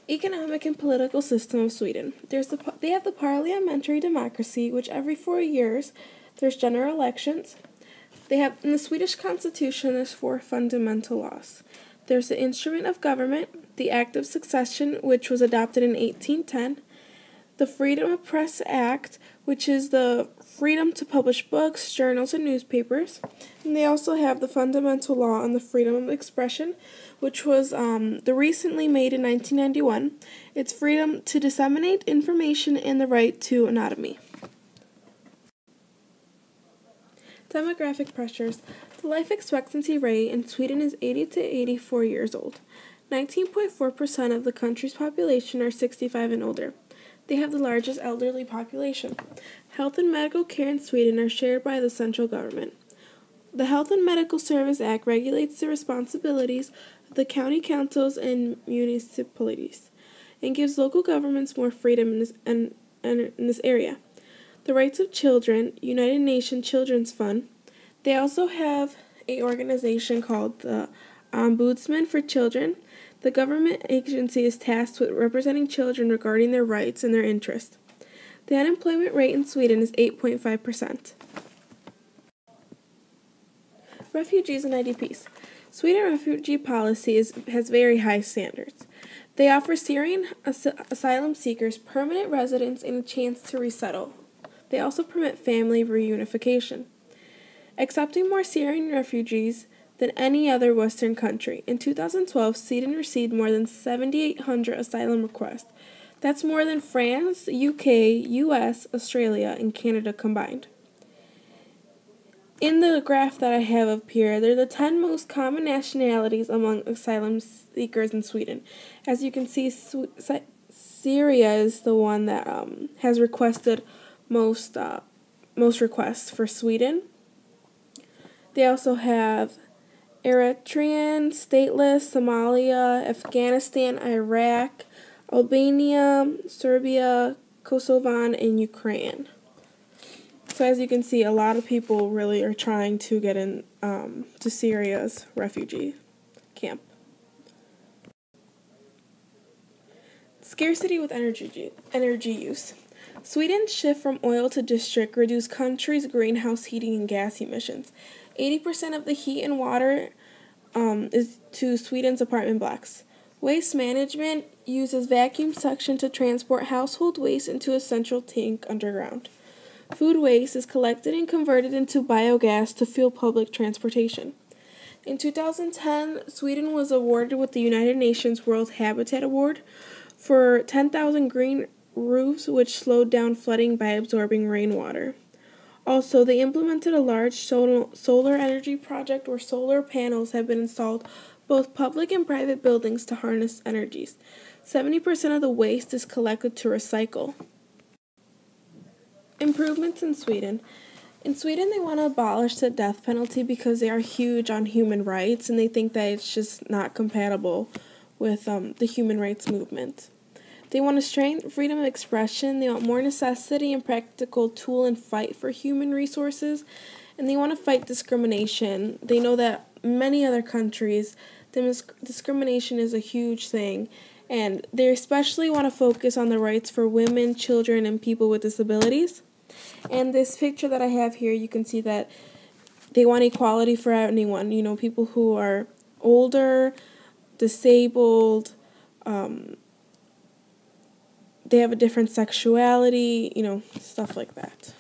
Economic and political system of Sweden. They have the parliamentary democracy, which every 4 years there's general elections. They have in the Swedish constitution there's 4 fundamental laws. There's the instrument of government, the Act of Succession, which was adopted in 1810, the Freedom of Press Act, which is the freedom to publish books, journals, and newspapers. And they also have the fundamental law on the freedom of expression, which was the recently made in 1991. It's freedom to disseminate information and the right to anonymity. Demographic pressures. The life expectancy rate in Sweden is 80 to 84 years old. 19.4% of the country's population are 65 and older. They have the largest elderly population. Health and medical care in Sweden are shared by the central government. The Health and Medical Service Act regulates the responsibilities of the county councils and municipalities and gives local governments more freedom in this area. The Rights of Children, United Nations Children's Fund. They also have an organization called the Ombudsman for Children. The government agency is tasked with representing children regarding their rights and their interests. The unemployment rate in Sweden is 8.5%. Refugees and IDPs. Sweden refugee policy has very high standards. They offer Syrian asylum seekers permanent residence and a chance to resettle. They also permit family reunification, accepting more Syrian refugees than any other Western country. In 2012, Sweden received more than 7,800 asylum requests. That's more than France, UK, US, Australia, and Canada combined. In the graph that I have up here, they're the 10 most common nationalities among asylum seekers in Sweden. As you can see, Syria is the one that has requested most requests for Sweden. They also have Eritrean, stateless, Somalia, Afghanistan, Iraq, Albania, Serbia, Kosovo, and Ukraine. So as you can see, a lot of people really are trying to get in to Syria's refugee camp. Scarcity with energy use. Sweden's shift from oil to district reduced country's greenhouse heating and gas emissions. 80% of the heat and water is to Sweden's apartment blocks. Waste management uses vacuum suction to transport household waste into a central tank underground. Food waste is collected and converted into biogas to fuel public transportation. In 2010, Sweden was awarded with the United Nations World Habitat Award for 10,000 green roofs, which slowed down flooding by absorbing rainwater. Also, they implemented a large solar energy project where solar panels have been installed both public and private buildings to harness energies. 70% of the waste is collected to recycle. Improvements in Sweden. In Sweden, they want to abolish the death penalty because they are huge on human rights and they think that it's just not compatible with the human rights movement. They want to strengthen freedom of expression. They want more necessity and practical tool and fight for human resources. And they want to fight discrimination. They know that many other countries, discrimination is a huge thing. And they especially want to focus on the rights for women, children, and people with disabilities. And this picture that I have here, you can see that they want equality for anyone. You know, people who are older, disabled, they have a different sexuality, stuff like that.